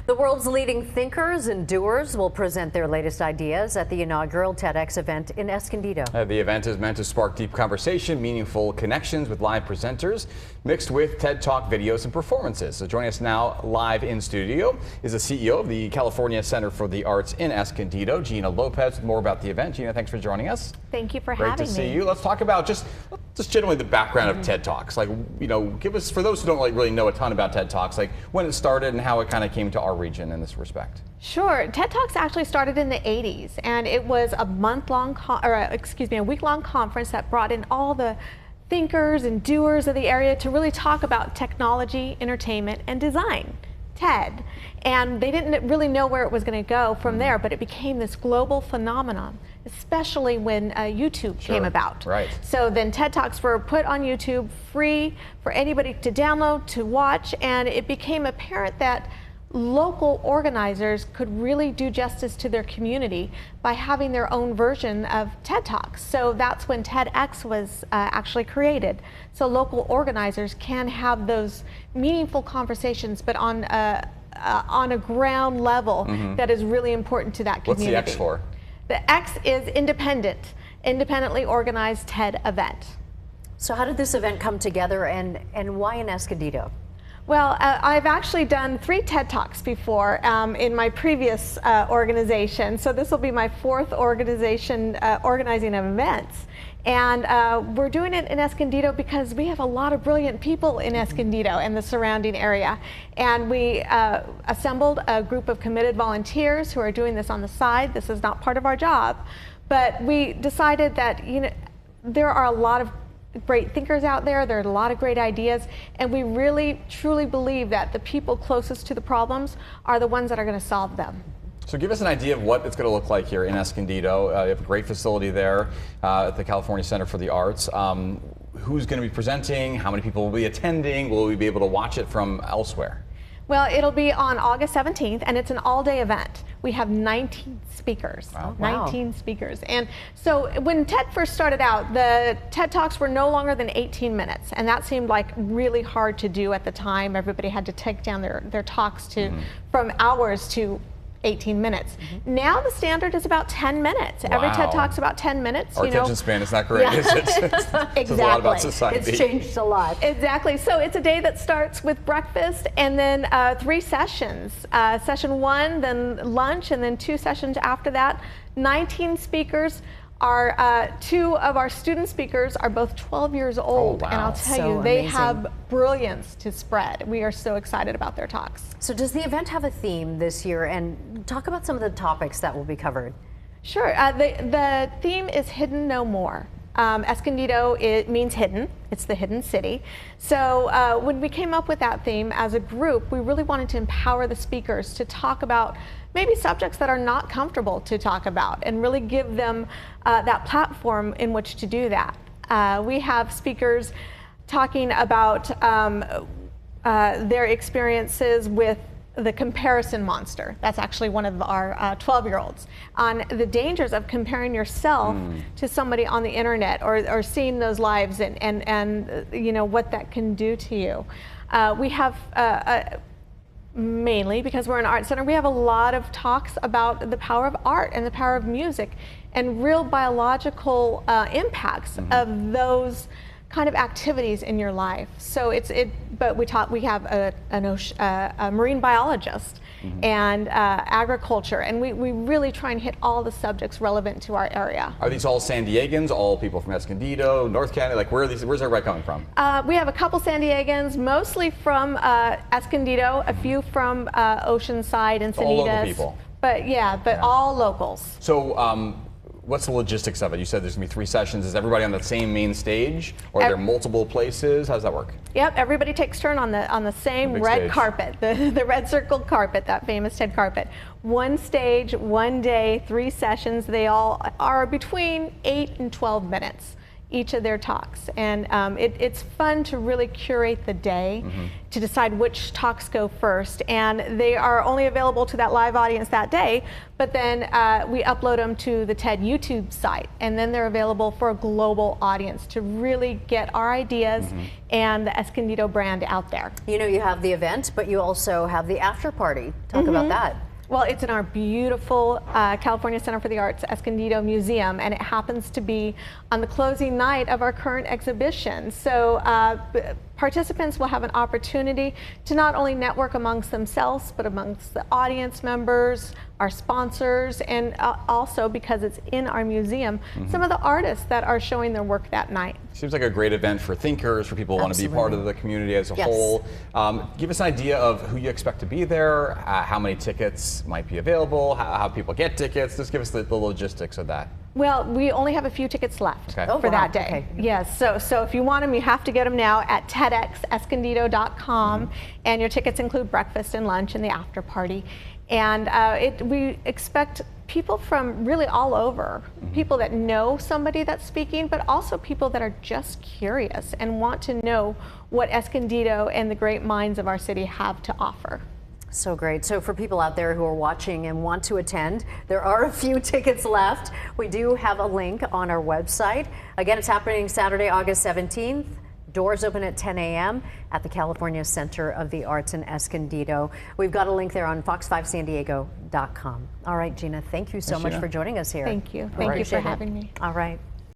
The world's leading thinkers and doers will present their latest ideas at the inaugural TEDx event in Escondido. The event is meant to spark deep conversation, meaningful connections with live presenters, mixed with TED Talk videos and performances. So joining us now live in studio is the CEO of the California Center for the Arts in Escondido, Gina Lopez. More about the event. Gina, thanks for joining us. Thank you for having me. Great to see you. Let's talk about just generally the background of TED Talks. Like, you know, give us, for those who don't really know a ton about TED Talks, like when it started and how it kind of came to our region in this respect. Sure. TED Talks actually started in the 80s, and it was a week-long conference that brought in all the thinkers and doers of the area to really talk about technology, entertainment, and design. TED. And they didn't really know where it was going to go from there, but it became this global phenomenon, especially when YouTube came about. Right. So then TED Talks were put on YouTube, free for anybody to download, to watch, and it became apparent that local organizers could really do justice to their community by having their own version of TED Talks. So that's when TEDx was actually created. So local organizers can have those meaningful conversations, but on a ground level that is really important to that community. What's the X for? The X is independently organized TED event. So how did this event come together, and why in Escondido? Well, I've actually done 3 TED Talks before in my previous organization. So this will be my 4th organization organizing of events. And we're doing it in Escondido because we have a lot of brilliant people in Escondido and the surrounding area. And we assembled a group of committed volunteers who are doing this on the side. This is not part of our job. But we decided that, you know, there are a lot of great thinkers out there. There are a lot of great ideas, and we really truly believe that the people closest to the problems are the ones that are going to solve them. So give us an idea of what it's going to look like here in Escondido. You have a great facility there at the California Center for the Arts. Who's going to be presenting? How many people will be attending? Will we be able to watch it from elsewhere? Well, it'll be on August 17th, and it's an all-day event. We have 19 speakers. Wow. 19 speakers. And so when TED first started out, the TED Talks were no longer than 18 minutes, and that seemed like really hard to do at the time. Everybody had to take down their talks to from hours to 18 minutes. Now the standard is about 10 minutes. Wow. Every TED Talk's about 10 minutes. Our attention span is not great, is it? Exactly. It's a lot about society. It's changed a lot. Exactly. So it's a day that starts with breakfast and then 3 sessions. Session 1, then lunch, and then 2 sessions after that. 19 speakers. Our 2 of our student speakers are both 12 years old, wow. and I'll tell So you, they amazing. have brilliance to spread. We are so excited about their talks. So does the event have a theme this year? And talk about some of the topics that will be covered. Sure. The theme is Hidden No More. Escondido, it means hidden. It's the hidden city. So when we came up with that theme as a group, we really wanted to empower the speakers to talk about maybe subjects that are not comfortable to talk about and really give them that platform in which to do that. We have speakers talking about their experiences with the comparison monster. That's actually one of our 12-year-olds, on the dangers of comparing yourself to somebody on the internet, or seeing those lives and you know what that can do to you. We have mainly because we're an art center, we have a lot of talks about the power of art and the power of music and real biological impacts of those kind of activities in your life. So but we have a marine biologist and agriculture, and we really try and hit all the subjects relevant to our area. Are these all San Diegans, all people from Escondido, North County? Like, where's everybody coming from? We have a couple San Diegans, mostly from Escondido, a few from Oceanside and Sanitas. All local people. But all locals. So what's the logistics of it? You said there's going to be 3 sessions. Is everybody on the same main stage, or are there multiple places? How does that work? Yep, everybody takes turn on the same red stage. carpet, the red circle carpet, that famous TED carpet. 1 stage, 1 day, 3 sessions. They all are between 8 and 12 minutes. each of their talks. And it's fun to really curate the day to decide which talks go first. And they are only available to that live audience that day, but then we upload them to the TED YouTube site. And then they're available for a global audience to really get our ideas and the Escondido brand out there. You know, you have the event, but you also have the after party. Talk about that. Well, it's in our beautiful California Center for the Arts Escondido Museum, and it happens to be on the closing night of our current exhibition. So participants will have an opportunity to not only network amongst themselves, but amongst the audience members, our sponsors, and also, because it's in our museum, some of the artists that are showing their work that night. Seems like a great event for thinkers, for people who want to be part of the community as a whole. Give us an idea of who you expect to be there, how many tickets might be available, how people get tickets. Just give us the logistics of that. Well, we only have a few tickets left for that day. Okay. Yes, so if you want them, you have to get them now at TEDxEscondido.com, and your tickets include breakfast and lunch and the after party. And we expect people from really all over, people that know somebody that's speaking, but also people that are just curious and want to know what Escondido and the great minds of our city have to offer. So great. So for people out there who are watching and want to attend, there are a few tickets left. We do have a link on our website. Again, it's happening Saturday, August 17th. Doors open at 10 a.m. at the California Center of the Arts in Escondido. We've got a link there on fox5sandiego.com. All right, Gina, thank you so much for joining us here. Thank you. Thank you for having me. All right.